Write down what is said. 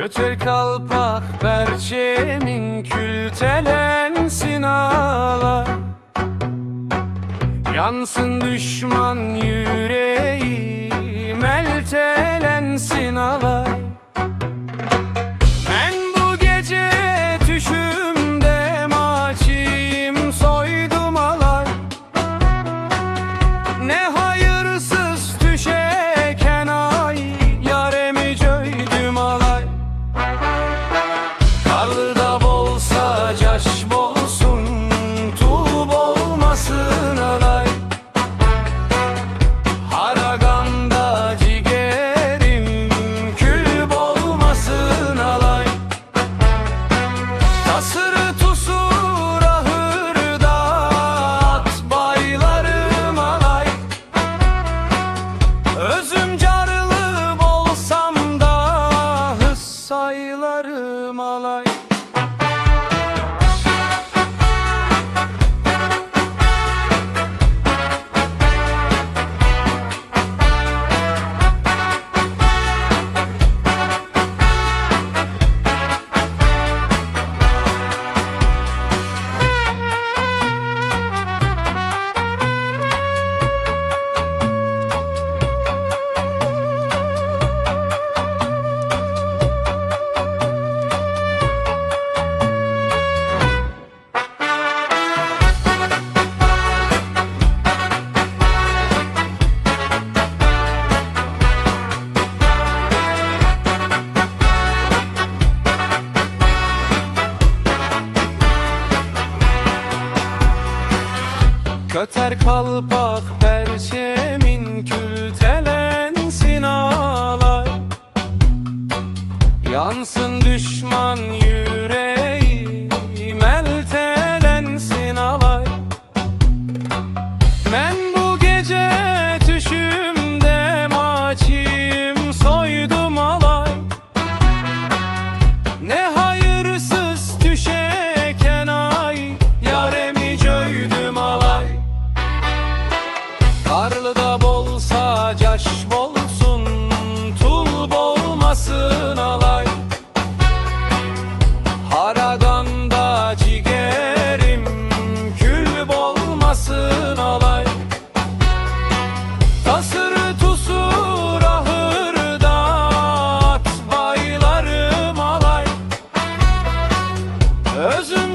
Götür kalpak perçemin, kültelensin ağlar. Yansın düşman yüreği, meltelensin alay. Ben bu gece düşümde maçim soydum alay. Ne hayırsız tüşeken ay, yaremi cöydüm alay. Karlıda bolsa caş bolsun, tulub olmasın alay. Haraganda cigerim, külüp olmasın alay. Tasırı tusur ahırda, at baylarım alay. Özüm carılı bolsam da, hız saylarım alay. Göter kalpak perçemin, kültelensin ağlar. Yansın düşman yüreği, meltelensin alay. Ben bu gece düşümde maçim soydum alay. Ne hayırsız düşeken ay, yaremi cöydüm alay. Karlıda bolsa caş bolsun, tulub olmasın alay. Haraganda cigerim, külüp olmasın alay. Tasırı tusur ahırda, at baylarım alay. Özüm